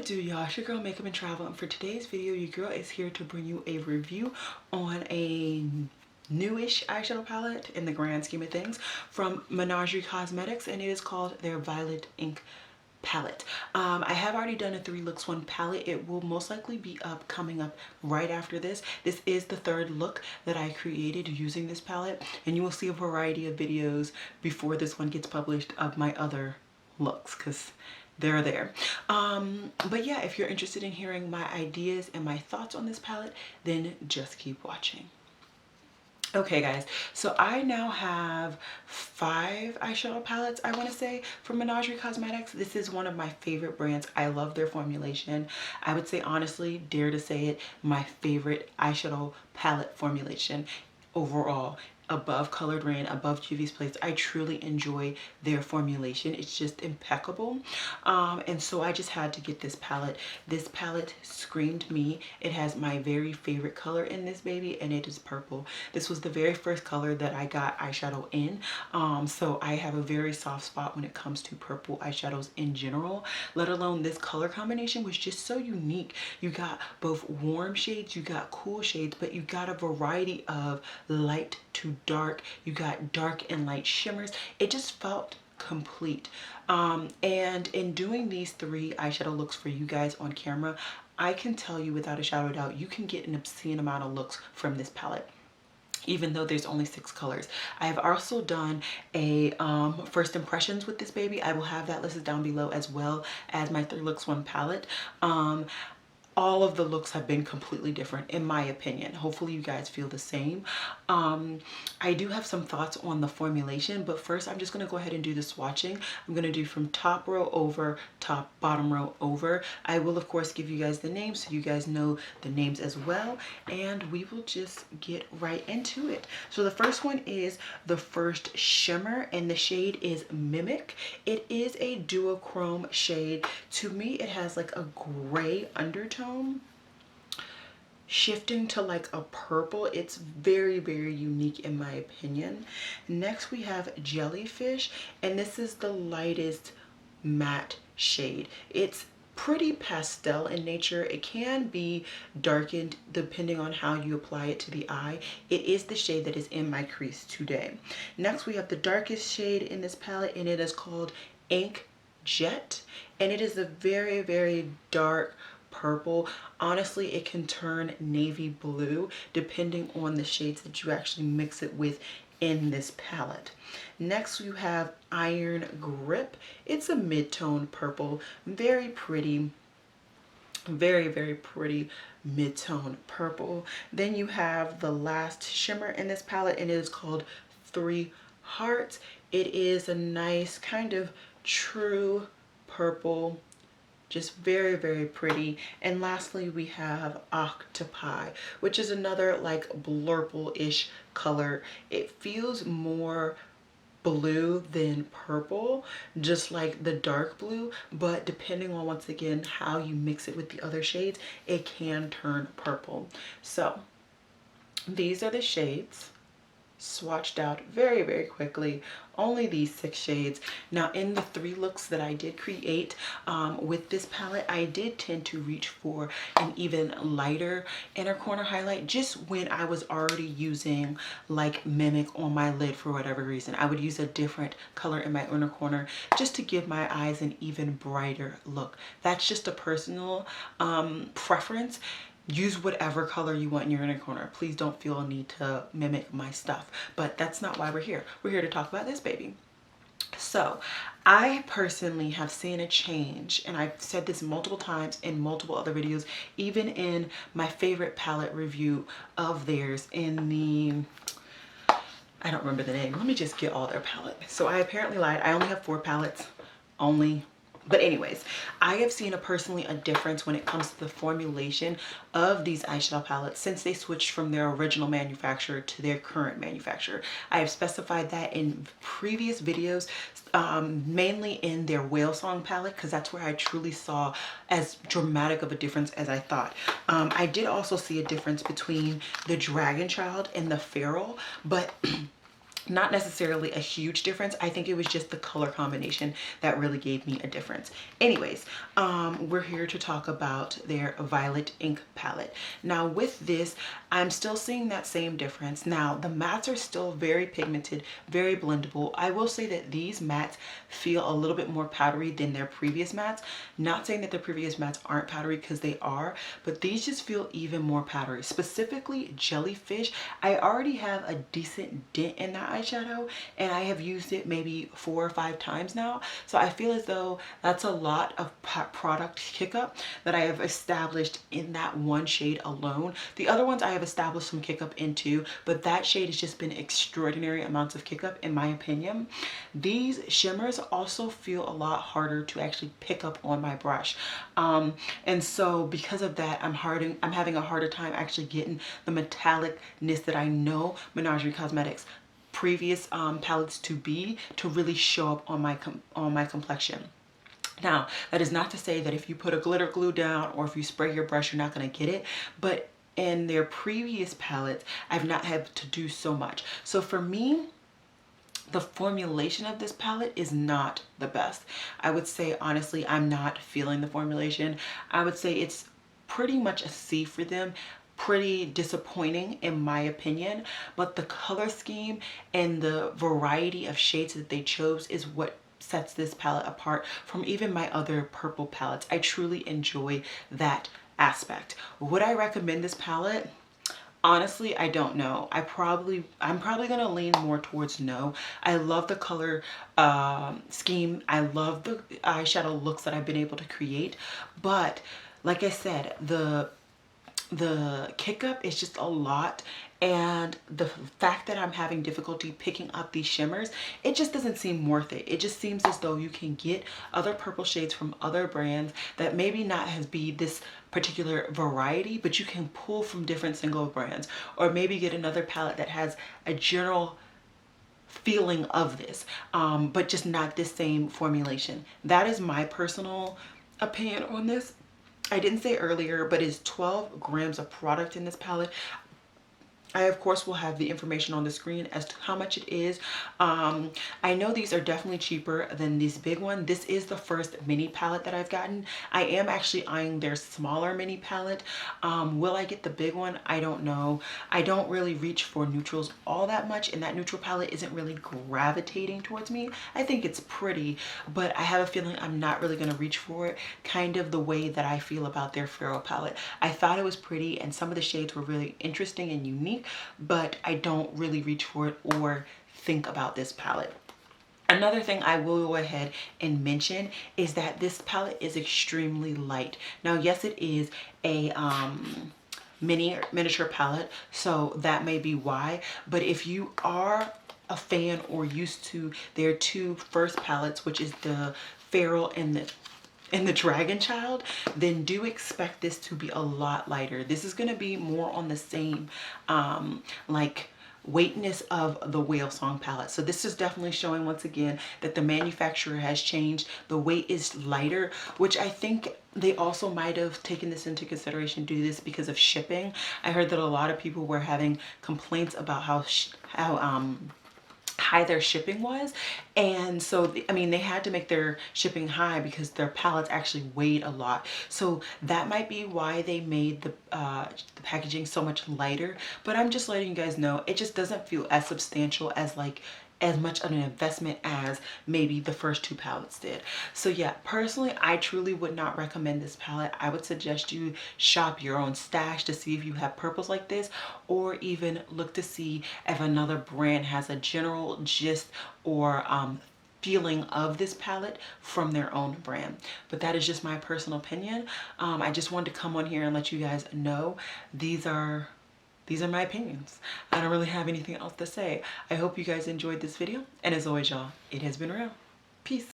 do, y'all? It's your girl Makeup and Travel, and for today's video your girl is here to bring you a review on a newish eyeshadow palette in the grand scheme of things from Menagerie Cosmetics, and it is called their Violet Ink palette. I have already done a 3 looks 1 palette. It will most likely be coming up right after this. This is the 3rd look that I created using this palette, and you will see a variety of videos before this one gets published of my other looks, because they're there. But yeah, if you're interested in hearing my ideas and my thoughts on this palette, then just keep watching. Okay guys, so I now have 5 eyeshadow palettes, I want to say, from Menagerie Cosmetics. This is one of my favorite brands. I love their formulation. I would say, honestly, dare to say it, my favorite eyeshadow palette formulation overall, above Colored Rain, above Juvia's Place. I truly enjoy their formulation. It's just impeccable. And so I just had to get this palette. This palette screamed me. It has my very favorite color in this baby, and it is purple. This was the very first color that I got eyeshadow in. So I have a very soft spot when it comes to purple eyeshadows in general, let alone this color combination was just so unique. You got both warm shades, you got cool shades, but you got a variety of light to dark. You got dark and light shimmers. It just felt complete. And in doing these 3 eyeshadow looks for you guys on camera, I can tell you without a shadow of doubt, you can get an obscene amount of looks from this palette, even though there's only 6 colors. I have also done a first impressions with this baby. I will have that listed down below, as well as my 3 looks 1 palette. All of the looks have been completely different, in my opinion. Hopefully you guys feel the same. I do have some thoughts on the formulation, but first I'm just going to go ahead and do the swatching. I'm going to do from top row over, top bottom row over. I will of course give you guys the names so you guys know the names as well, and we will just get right into it. So the first one is the first shimmer, and the shade is Mimic. It is a duochrome shade. To me it has like a gray undertone shifting to like a purple. It's very, very unique in my opinion. Next we have Jellyfish, and this is the lightest matte shade. It's pretty pastel in nature. It can be darkened depending on how you apply it to the eye. It is the shade that is in my crease today. Next we have the darkest shade in this palette, and it is called Ink Jet, and it is a very, very dark purple. Honestly, it can turn navy blue depending on the shades that you actually mix it with in this palette. Next you have Iron Grip. It's a mid-tone purple, very pretty, very, very pretty mid-tone purple. Then you have the last shimmer in this palette, and it is called 3 Hearts. It is a nice kind of true purple, just very, very pretty. And lastly we have Octopi, which is another like blurple-ish color. It feels more blue than purple, just like the dark blue, but depending on, once again, how you mix it with the other shades, it can turn purple. So these are the shades swatched out very, very quickly. Only these 6 shades. Now in the 3 looks that I did create with this palette, I did tend to reach for an even lighter inner corner highlight, just when I was already using like Mimic on my lid. For whatever reason, I would use a different color in my inner corner just to give my eyes an even brighter look. That's just a personal preference. Use whatever color you want in your inner corner. Please don't feel a need to mimic my stuff. But that's not why we're here. We're here to talk about this baby. So I personally have seen a change, and I've said this multiple times in multiple other videos, even in my favorite palette review of theirs in the, I don't remember the name. Let me just get all their palette. So I apparently lied. I only have 4 palettes only. But anyways, I have seen personally a difference when it comes to the formulation of these eyeshadow palettes since they switched from their original manufacturer to their current manufacturer. I have specified that in previous videos, mainly in their Whale Song palette, because that's where I truly saw as dramatic of a difference as I thought. I did also see a difference between the Dragon Child and the Feral, but not necessarily a huge difference. I think it was just the color combination that really gave me a difference. Anyways, we're here to talk about their Violet Ink palette. Now with this, I'm still seeing that same difference. Now the mattes are still very pigmented, very blendable. I will say that these mattes feel a little bit more powdery than their previous mattes. Not saying that the previous mattes aren't powdery, because they are, but these just feel even more powdery. Specifically Jellyfish, I already have a decent dent in that eyeshadow, and I have used it maybe 4 or 5 times now. So I feel as though that's a lot of product kick-up that I have established in that one shade alone. The other ones I have established some kick-up into, but that shade has just been extraordinary amounts of kick-up in my opinion. These shimmers also feel a lot harder to actually pick up on my brush. And so because of that, I'm having a harder time actually getting the metallicness that I know Menagerie Cosmetics previous palettes to really show up on my complexion. Now, that is not to say that if you put a glitter glue down or if you spray your brush, you're not going to get it. But in their previous palettes, I've not had to do so much. So for me, the formulation of this palette is not the best. I would say, honestly, I'm not feeling the formulation. I would say it's pretty much a C for them. Pretty disappointing in my opinion, but the color scheme and the variety of shades that they chose is what sets this palette apart from even my other purple palettes. I truly enjoy that aspect. Would I recommend this palette? Honestly, I don't know. I'm probably gonna lean more towards no. I love the color scheme. I love the eyeshadow looks that I've been able to create, but like I said, the kick up is just a lot, and the fact that I'm having difficulty picking up these shimmers, it just doesn't seem worth it. It just seems as though you can get other purple shades from other brands that maybe not has be this particular variety, but you can pull from different single brands, or maybe get another palette that has a general feeling of this, but just not this same formulation. That is my personal opinion on this. I didn't say earlier, but it's 12 grams of product in this palette. I of course will have the information on the screen as to how much it is. I know these are definitely cheaper than this big one. This is the first mini palette that I've gotten. I am actually eyeing their smaller mini palette. Will I get the big one? I don't know. I don't really reach for neutrals all that much, and that neutral palette isn't really gravitating towards me. I think it's pretty, but I have a feeling I'm not really going to reach for it, kind of the way that I feel about their Feral palette. I thought it was pretty and some of the shades were really interesting and unique, but I don't really reach for it or think about this palette. Another thing I will go ahead and mention is that this palette is extremely light. Now, yes, it is a miniature palette, so that may be why, but if you are a fan or used to their two first palettes, which is the Feral and the Dragon Child, then do expect this to be a lot lighter. This is going to be more on the same like weightness of the Whale Song palette. So this is definitely showing once again that the manufacturer has changed. The weight is lighter, which I think they also might have taken this into consideration to do this because of shipping. I heard that a lot of people were having complaints about how high their shipping was, and so I mean they had to make their shipping high because their palettes actually weighed a lot. So that might be why they made the packaging so much lighter, but I'm just letting you guys know it just doesn't feel as substantial as as much of an investment as maybe the first two palettes did. So yeah, personally, I truly would not recommend this palette. I would suggest you shop your own stash to see if you have purples like this, or even look to see if another brand has a general gist or feeling of this palette from their own brand. But that is just my personal opinion. I just wanted to come on here and let you guys know these are my opinions. I don't really have anything else to say. I hope you guys enjoyed this video, and as always, y'all, it has been real. Peace.